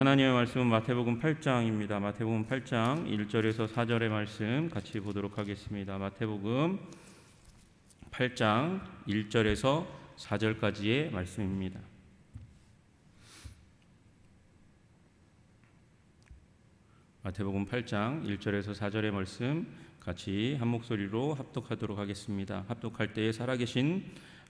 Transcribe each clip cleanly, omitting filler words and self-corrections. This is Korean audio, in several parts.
하나님의 말씀은 마태복음 8장입니다. 마태복음 8장 1절에서 4절의 말씀 같이 보도록 하겠습니다. 마태복음 8장 1절에서 4절까지의 말씀입니다. 마태복음 8장 1절에서 4절의 말씀 같이 한 목소리로 합독하도록 하겠습니다. 합독할 때에 살아계신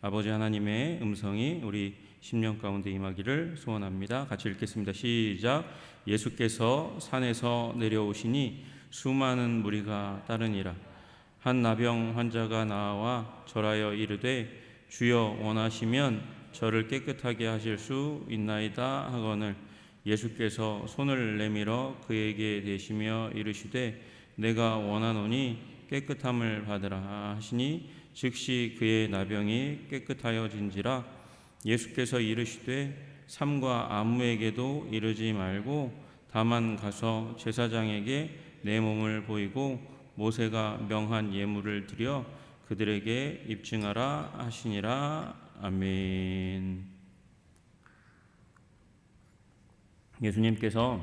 아버지 하나님의 음성이 우리 심령 가운데 임하기를 소원합니다. 같이 읽겠습니다. 시작. 예수께서 산에서 내려오시니 수많은 무리가 따르니라. 한 나병 환자가 나와 절하여 이르되 주여 원하시면 저를 깨끗하게 하실 수 있나이다 하거늘 예수께서 손을 내밀어 그에게 대시며 이르시되 내가 원하노니 깨끗함을 받으라 하시니 즉시 그의 나병이 깨끗하여진지라. 예수께서 이르시되 삼가 아무에게도 이르지 말고 다만 가서 제사장에게 내 몸을 보이고 모세가 명한 예물을 드려 그들에게 입증하라 하시니라. 아멘. 예수님께서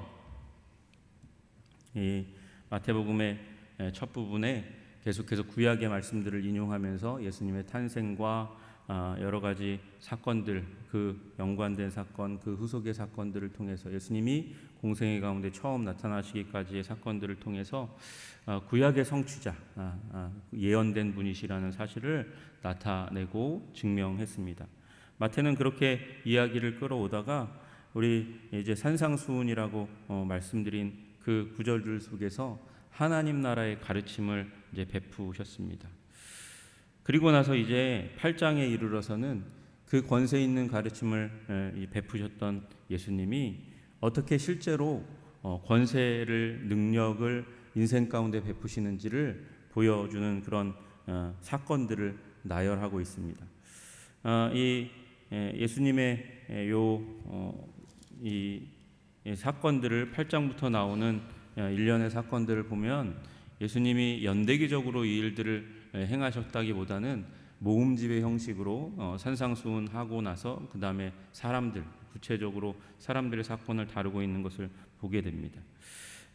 이 마태복음의 첫 부분에 계속해서 구약의 말씀들을 인용하면서 예수님의 탄생과 여러 가지 사건들, 그 연관된 사건, 그 후속의 사건들을 통해서 예수님이 공생애 가운데 처음 나타나시기까지의 사건들을 통해서 구약의 성취자, 예언된 분이시라는 사실을 나타내고 증명했습니다. 마태는 그렇게 이야기를 끌어오다가 우리 이제 산상수훈이라고 말씀드린 그 구절들 속에서 하나님 나라의 가르침을 이제 베푸셨습니다. 그리고 나서 이제 8장에 이르러서는 그 권세 있는 가르침을 베푸셨던 예수님이 어떻게 실제로 권세를, 능력을 인생 가운데 베푸시는지를 보여주는 그런 사건들을 나열하고 있습니다. 이 예수님의 이 사건들을 8장부터 나오는 일련의 사건들을 보면 예수님이 연대기적으로 이 일들을 행하셨다기보다는 모음집의 형식으로 산상수훈하고 나서 그 다음에 사람들, 구체적으로 사람들의 사건을 다루고 있는 것을 보게 됩니다.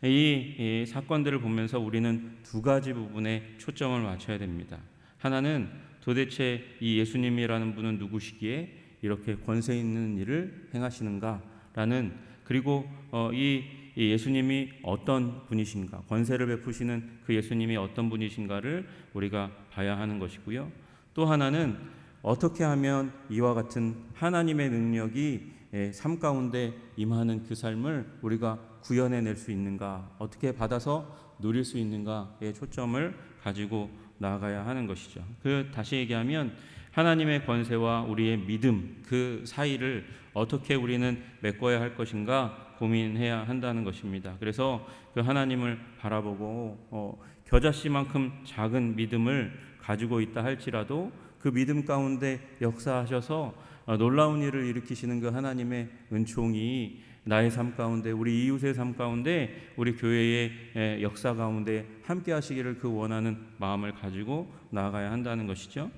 이 사건들을 보면서 우리는 두 가지 부분에 초점을 맞춰야 됩니다. 하나는 도대체 이 예수님이라는 분은 누구시기에 이렇게 권세 있는 일을 행하시는가라는, 그리고 이 예수님이 어떤 분이신가, 권세를 베푸시는 그 예수님이 어떤 분이신가를 우리가 봐야 하는 것이고요. 또 하나는 어떻게 하면 이와 같은 하나님의 능력이 삶 가운데 임하는 그 삶을 우리가 구현해낼 수 있는가, 어떻게 받아서 누릴 수 있는가에 초점을 가지고 나아가야 하는 것이죠. 다시 얘기하면 하나님의 권세와 우리의 믿음, 그 사이를 어떻게 우리는 메꿔야 할 것인가 고민해야 한다는 것입니다. 그래서 그 하나님을 바라보고 겨자씨만큼 작은 믿음을 가지고 있다 할지라도 그 믿음 가운데 역사하셔서 놀라운 일을 일으키시는 그 하나님의 은총이 나의 삶 가운데, 우리 이웃의 삶 가운데, 우리 교회의 역사 가운데 함께 하시기를 그 원하는 마음을 가지고 나아가야 한다는 것이죠.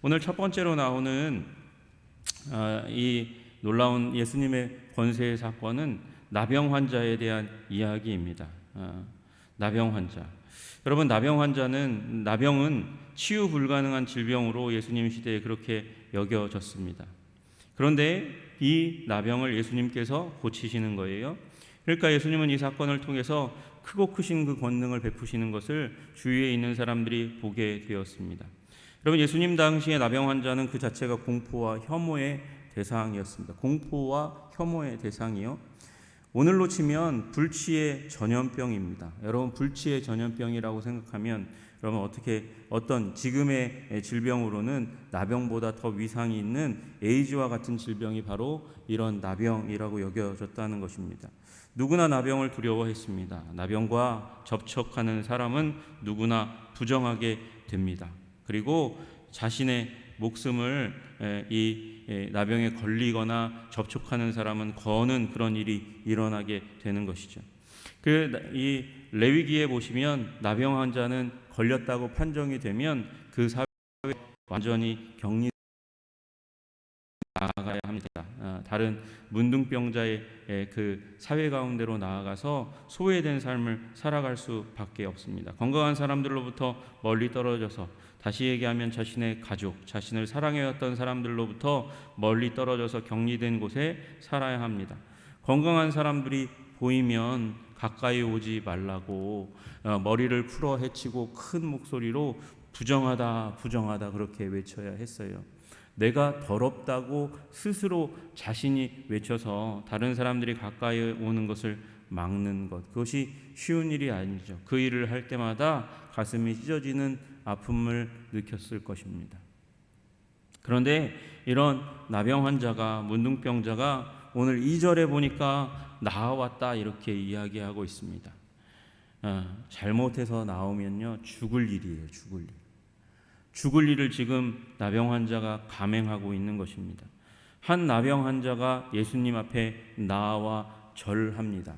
오늘 첫 번째로 나오는 이 놀라운 예수님의 권세의 사건은 나병 환자에 대한 이야기입니다. 나병 환자. 여러분, 나병은 치유 불가능한 질병으로 예수님 시대에 그렇게 여겨졌습니다. 그런데 이 나병을 예수님께서 고치시는 거예요. 그러니까 예수님은 이 사건을 통해서 크고 크신 그 권능을 베푸시는 것을 주위에 있는 사람들이 보게 되었습니다. 여러분, 예수님 당시의 나병 환자는 그 자체가 공포와 혐오의 대상이었습니다. 공포와 혐오의 대상이요, 오늘로 치면 불치의 전염병입니다. 여러분, 불치의 전염병이라고 생각하면 여러분 어떤 지금의 질병으로는 나병보다 더 위상이 있는 에이즈와 같은 질병이 바로 이런 나병이라고 여겨졌다는 것입니다. 누구나 나병을 두려워했습니다. 나병과 접촉하는 사람은 누구나 부정하게 됩니다. 그리고 자신의 목숨을 이 나병에 걸리거나 접촉하는 사람은 거는 그런 일이 일어나게 되는 것이죠. 이 레위기에 보시면 나병 환자는 걸렸다고 판정이 되면 그 사회에 완전히 격리 나아가야 합니다. 다른 문둥병자의 그 사회 가운데로 나아가서 소외된 삶을 살아갈 수밖에 없습니다. 건강한 사람들로부터 멀리 떨어져서, 다시 얘기하면 자신의 가족, 자신을 사랑해왔던 사람들로부터 멀리 떨어져서 격리된 곳에 살아야 합니다. 건강한 사람들이 보이면 가까이 오지 말라고 머리를 풀어 헤치고 큰 목소리로 부정하다 부정하다 그렇게 외쳐야 했어요. 내가 더럽다고 스스로 자신이 외쳐서 다른 사람들이 가까이 오는 것을 막는 것, 그것이 쉬운 일이 아니죠. 그 일을 할 때마다 가슴이 찢어지는 아픔을 느꼈을 것입니다. 그런데 이런 나병 환자가, 문둥병자가 오늘 2절에 보니까 나아왔다 이렇게 이야기하고 있습니다. 잘못해서 나오면요 죽을 일이에요. 죽을 일을 지금 나병 환자가 감행하고 있는 것입니다. 한 나병 환자가 예수님 앞에 나와 절합니다.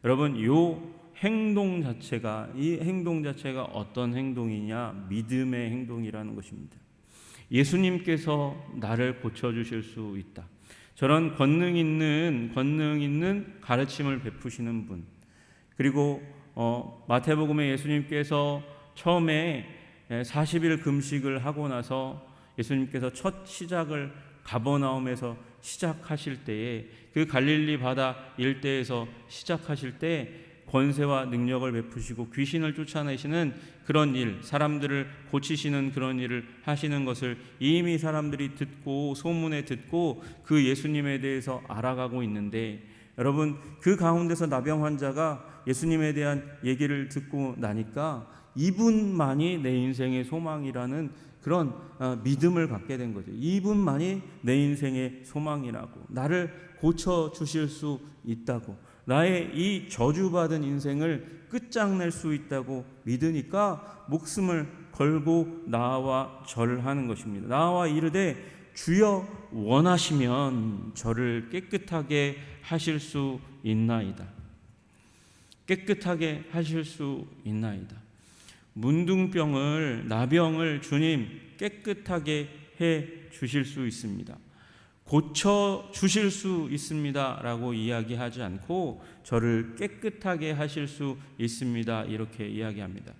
여러분, 이 행동 자체가 어떤 행동이냐? 믿음의 행동이라는 것입니다. 예수님께서 나를 고쳐주실 수 있다. 저런 권능 있는 가르침을 베푸시는 분, 그리고 마태복음에 예수님께서 처음에 40일 금식을 하고 나서 예수님께서 첫 시작을 가버나움에서 시작하실 때에, 그 갈릴리 바다 일대에서 시작하실 때 권세와 능력을 베푸시고 귀신을 쫓아내시는 그런 일, 사람들을 고치시는 그런 일을 하시는 것을 이미 사람들이 듣고 소문에 듣고 그 예수님에 대해서 알아가고 있는데, 여러분, 그 가운데서 나병 환자가 예수님에 대한 얘기를 듣고 나니까 이분만이 내 인생의 소망이라는 그런 믿음을 갖게 된 거죠. 이분만이 내 인생의 소망이라고, 나를 고쳐주실 수 있다고, 나의 이 저주받은 인생을 끝장낼 수 있다고 믿으니까 목숨을 걸고 나와 절하는 것입니다. 나와 이르되 주여 원하시면 저를 깨끗하게 하실 수 있나이다. 깨끗하게 하실 수 있나이다. 문둥병을, 나병을 주님 깨끗하게 해 주실 수 있습니다. 고쳐 주실 수 있습니다 라고 이야기하지 않고 저를 깨끗하게 하실 수 있습니다 이렇게 이야기합니다.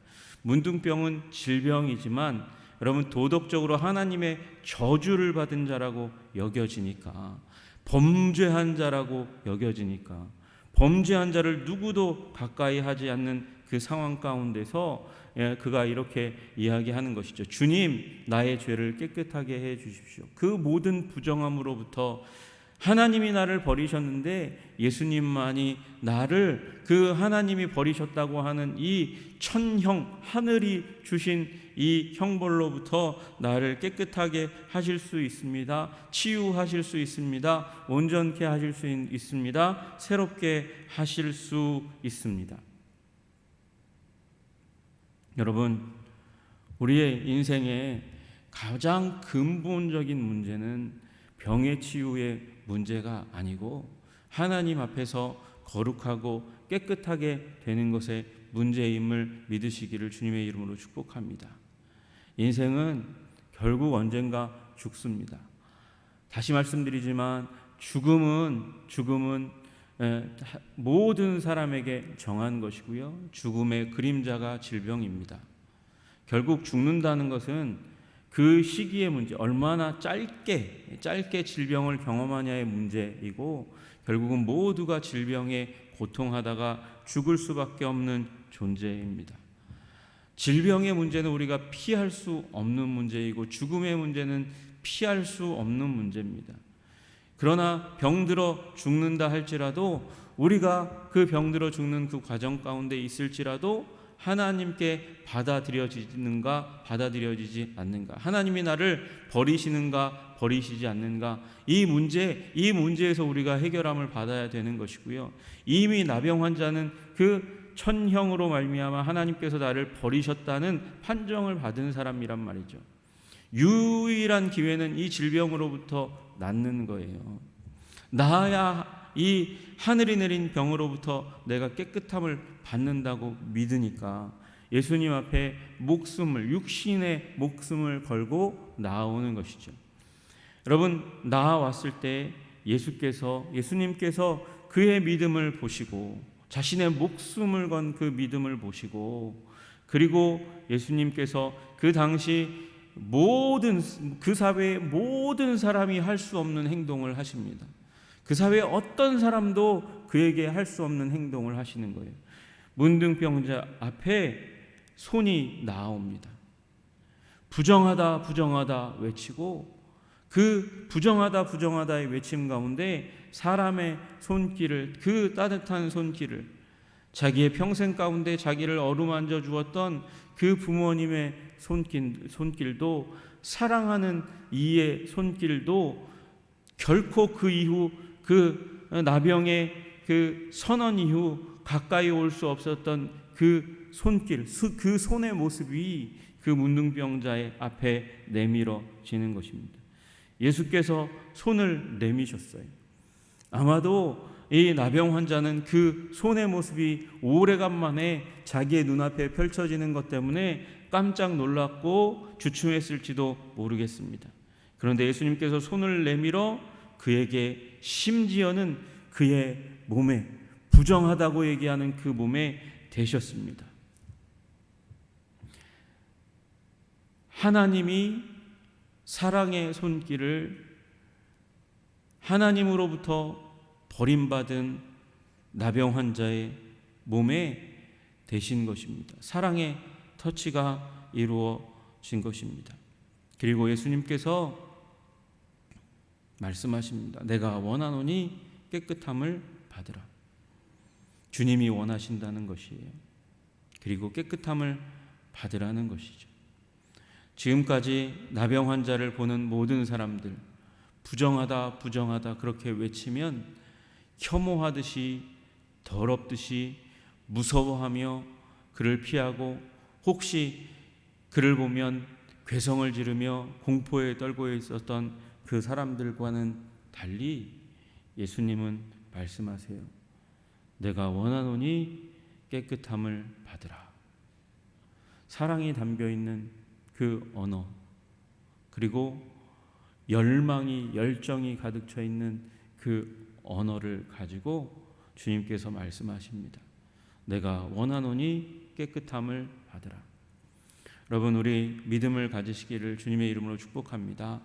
문둥병은 질병이지만 여러분, 도덕적으로 하나님의 저주를 받은 자라고 여겨지니까, 범죄한 자라고 여겨지니까, 범죄한 자를 누구도 가까이 하지 않는 그 상황 가운데서 그가 이렇게 이야기하는 것이죠. 주님, 나의 죄를 깨끗하게 해 주십시오. 그 모든 부정함으로부터, 하나님이 나를 버리셨는데 예수님만이 나를, 그 하나님이 버리셨다고 하는 이 천형, 하늘이 주신 이 형벌로부터 나를 깨끗하게 하실 수 있습니다. 치유하실 수 있습니다. 온전케 하실 수 있습니다. 새롭게 하실 수 있습니다. 여러분, 우리의 인생의 가장 근본적인 문제는 병의 치유의 문제가 아니고 하나님 앞에서 거룩하고 깨끗하게 되는 것의 문제임을 믿으시기를 주님의 이름으로 축복합니다. 인생은 결국 언젠가 죽습니다. 다시 말씀드리지만 죽음은 모든 사람에게 정한 것이고요, 죽음의 그림자가 질병입니다. 결국 죽는다는 것은 그 시기의 문제, 얼마나 짧게 질병을 경험하냐의 문제이고, 결국은 모두가 질병에 고통하다가 죽을 수밖에 없는 존재입니다. 질병의 문제는 우리가 피할 수 없는 문제이고, 죽음의 문제는 피할 수 없는 문제입니다. 그러나 병들어 죽는다 할지라도, 우리가 그 병들어 죽는 그 과정 가운데 있을지라도 하나님께 받아들여지는가 받아들여지지 않는가, 하나님이 나를 버리시는가 버리시지 않는가, 이 문제에서 우리가 해결함을 받아야 되는 것이고요. 이미 나병 환자는 그 천형으로 말미암아 하나님께서 나를 버리셨다는 판정을 받은 사람이란 말이죠. 유일한 기회는 이 질병으로부터 낫는 거예요. 나야 이 하늘이 내린 병으로부터 내가 깨끗함을 받는다고 믿으니까 예수님 앞에 육신의 목숨을 걸고 나오는 것이죠. 여러분, 나아왔을 때 예수님께서 그의 믿음을 보시고, 자신의 목숨을 건 그 믿음을 보시고, 그리고 예수님께서 그 당시 그 사회의 모든 사람이 할 수 없는 행동을 하십니다. 그 사회의 어떤 사람도 그에게 할 수 없는 행동을 하시는 거예요. 문둥병자 앞에 손이 나옵니다. 부정하다 부정하다 외치고, 그 부정하다 부정하다의 외침 가운데 사람의 손길을, 그 따뜻한 손길을, 자기의 평생 가운데 자기를 어루만져 주었던 그 부모님의 손길도, 사랑하는 이의 손길도 결코 그 이후, 그 나병의 그 선언 이후 가까이 올 수 없었던 그 손길, 그 손의 모습이 그 문둥병자의 앞에 내밀어지는 것입니다. 예수께서 손을 내미셨어요. 아마도 이 나병 환자는 그 손의 모습이 오래간만에 자기의 눈앞에 펼쳐지는 것 때문에 깜짝 놀랐고 주춤했을지도 모르겠습니다. 그런데 예수님께서 손을 내밀어 그에게, 심지어는 그의 몸에, 부정하다고 얘기하는 그 몸에 대셨습니다. 하나님이 사랑의 손길을, 하나님으로부터 버림받은 나병 환자의 몸에 대신 것입니다. 사랑의 터치가 이루어진 것입니다. 그리고 예수님께서 말씀하십니다. 내가 원하노니 깨끗함을 받으라. 주님이 원하신다는 것이에요. 그리고 깨끗함을 받으라는 것이죠. 지금까지 나병 환자를 보는 모든 사람들, 부정하다 부정하다 그렇게 외치면 혐오하듯이, 더럽듯이 무서워하며 그를 피하고, 혹시 그를 보면 괴성을 지르며 공포에 떨고 있었던 그 사람들과는 달리 예수님은 말씀하세요. 내가 원하노니 깨끗함을 받으라. 사랑이 담겨있는 그 언어, 그리고 열정이 가득 차 있는 그 언어를 가지고 주님께서 말씀하십니다. 내가 원하노니 깨끗함을 받으라. 여러분, 우리 믿음을 가지시기를 주님의 이름으로 축복합니다.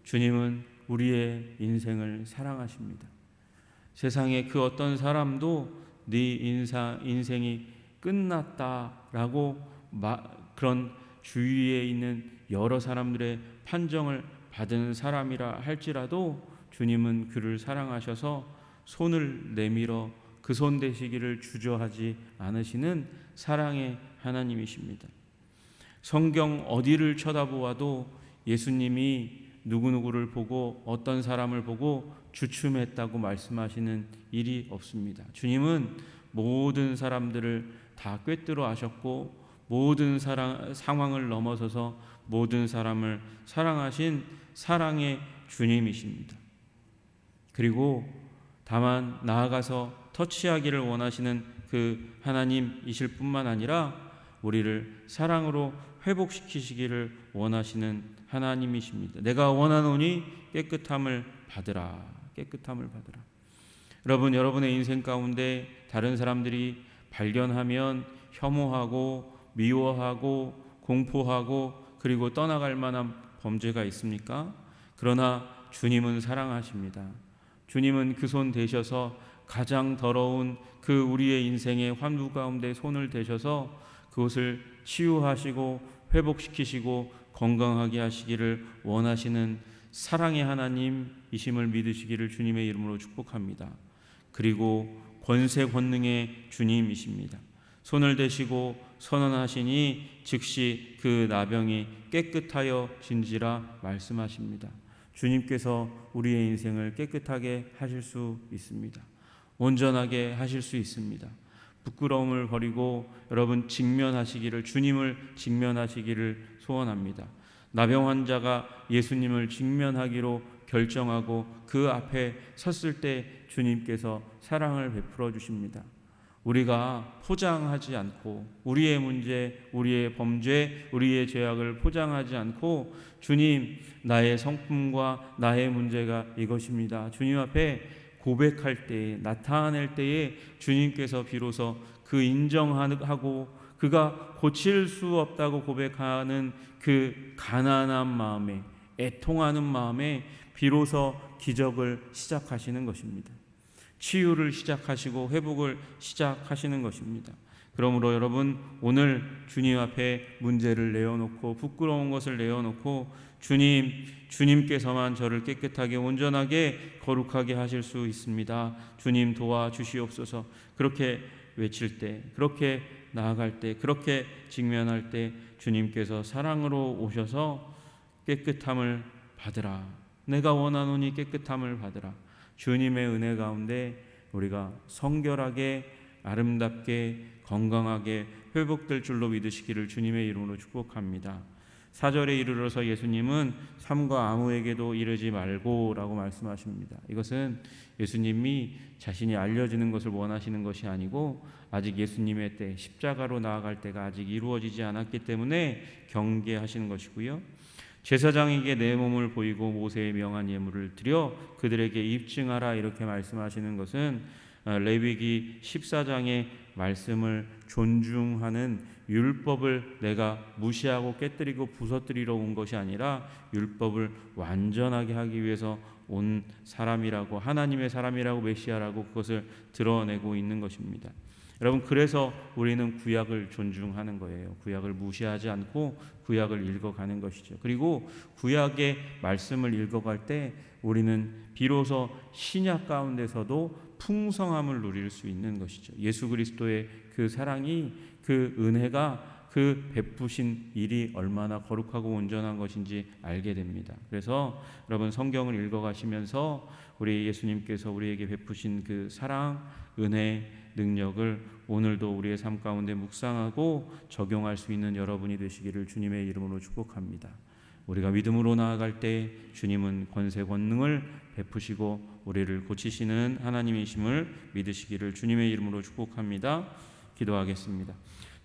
주님은 우리의 인생을 사랑하십니다. 세상에 그 어떤 사람도 네 인생이 끝났다라고 그런 주위에 있는 여러 사람들의 판정을 받은 사람이라 할지라도 주님은 그를 사랑하셔서 손을 내밀어 그 손 대시기를 주저하지 않으시는 사랑의 하나님이십니다. 성경 어디를 쳐다보아도 예수님이 누구누구를 보고 어떤 사람을 보고 주춤했다고 말씀하시는 일이 없습니다. 주님은 모든 사람들을 다 꿰뚫어 아셨고, 모든 상황을 넘어서서 모든 사람을 사랑하신 사랑의 주님이십니다. 그리고 다만 나아가서 터치하기를 원하시는 그 하나님이실 뿐만 아니라 우리를 사랑으로 회복시키시기를 원하시는 하나님이십니다. 내가 원하노니 깨끗함을 받으라. 깨끗함을 받으라. 여러분, 여러분의 인생 가운데 다른 사람들이 발견하면 혐오하고 미워하고 공포하고 그리고 떠나갈 만한 범죄가 있습니까? 그러나 주님은 사랑하십니다. 주님은 그 손 대셔서 가장 더러운 그 우리의 인생의 환부 가운데 손을 대셔서 그것을 치유하시고 회복시키시고 건강하게 하시기를 원하시는 사랑의 하나님이심을 믿으시기를 주님의 이름으로 축복합니다. 그리고 권세 권능의 주님이십니다. 손을 대시고 선언하시니 즉시 그 나병이 깨끗하여 진지라 말씀하십니다. 주님께서 우리의 인생을 깨끗하게 하실 수 있습니다. 온전하게 하실 수 있습니다. 부끄러움을 버리고 여러분 직면하시기를, 주님을 직면하시기를 소원합니다. 나병 환자가 예수님을 직면하기로 결정하고 그 앞에 섰을 때 주님께서 사랑을 베풀어 주십니다. 우리가 포장하지 않고 우리의 문제, 우리의 범죄, 우리의 죄악을 포장하지 않고 주님, 나의 성품과 나의 문제가 이것입니다. 주님 앞에 고백할 때에, 나타낼 때에 주님께서 비로소 그 인정하고 그가 고칠 수 없다고 고백하는 그 가난한 마음에, 애통하는 마음에 비로소 기적을 시작하시는 것입니다. 치유를 시작하시고 회복을 시작하시는 것입니다. 그러므로 여러분, 오늘 주님 앞에 문제를 내어놓고 부끄러운 것을 내어놓고 주님께서만 저를 깨끗하게 온전하게 거룩하게 하실 수 있습니다. 주님 도와주시옵소서. 그렇게 외칠 때, 그렇게 나아갈 때, 그렇게 직면할 때 주님께서 사랑으로 오셔서 깨끗함을 받으라. 내가 원하노니 깨끗함을 받으라. 주님의 은혜 가운데 우리가 성결하게 아름답게 건강하게 회복될 줄로 믿으시기를 주님의 이름으로 축복합니다. 4절에 이르러서 예수님은 삼가 아무에게도 이르지 말고 라고 말씀하십니다. 이것은 예수님이 자신이 알려지는 것을 원하시는 것이 아니고 아직 예수님의 때, 십자가로 나아갈 때가 아직 이루어지지 않았기 때문에 경계하시는 것이고요. 제사장에게 내 몸을 보이고 모세의 명한 예물을 드려 그들에게 입증하라 이렇게 말씀하시는 것은 레위기 14장의 말씀을 존중하는 율법을 내가 무시하고 깨뜨리고 부서뜨리러 온 것이 아니라 율법을 완전하게 하기 위해서 온 사람이라고, 하나님의 사람이라고, 메시아라고 그것을 드러내고 있는 것입니다. 여러분, 그래서 우리는 구약을 존중하는 거예요. 구약을 무시하지 않고 구약을 읽어가는 것이죠. 그리고 구약의 말씀을 읽어갈 때 우리는 비로소 신약 가운데서도 풍성함을 누릴 수 있는 것이죠. 예수 그리스도의 그 사랑이, 그 은혜가, 그 베푸신 일이 얼마나 거룩하고 온전한 것인지 알게 됩니다. 그래서 여러분, 성경을 읽어가시면서 우리 예수님께서 우리에게 베푸신 그 사랑, 은혜, 능력을 오늘도 우리의 삶 가운데 묵상하고 적용할 수 있는 여러분이 되시기를 주님의 이름으로 축복합니다. 우리가 믿음으로 나아갈 때 주님은 권세 권능을 베푸시고 우리를 고치시는 하나님이심을 믿으시기를 주님의 이름으로 축복합니다. 기도하겠습니다.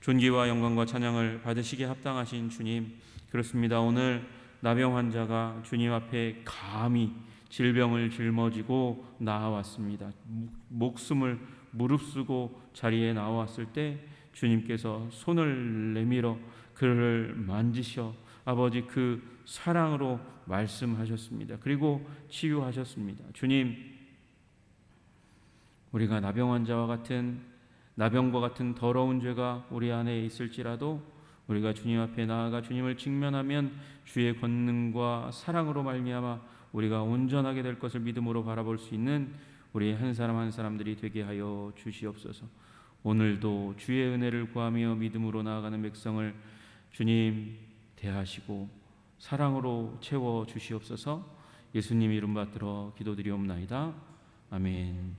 존귀와 영광과 찬양을 받으시기에 합당하신 주님, 그렇습니다. 오늘 나병 환자가 주님 앞에 감히 질병을 짊어지고 나아왔습니다. 목숨을 무릅쓰고 자리에 나왔을 때 주님께서 손을 내밀어 그를 만지셔 아버지 그 사랑으로 말씀하셨습니다. 그리고 치유하셨습니다. 주님, 우리가 나병 환자와 같은, 나병과 같은 더러운 죄가 우리 안에 있을지라도 우리가 주님 앞에 나아가 주님을 직면하면 주의 권능과 사랑으로 말미암아 우리가 온전하게 될 것을 믿음으로 바라볼 수 있는 우리 한 사람 한 사람들이 되게 하여 주시옵소서. 오늘도 주의 은혜를 구하며 믿음으로 나아가는 백성을 주님 대하시고 사랑으로 채워 주시옵소서. 예수님 이름 받들어 기도드리옵나이다. 아멘.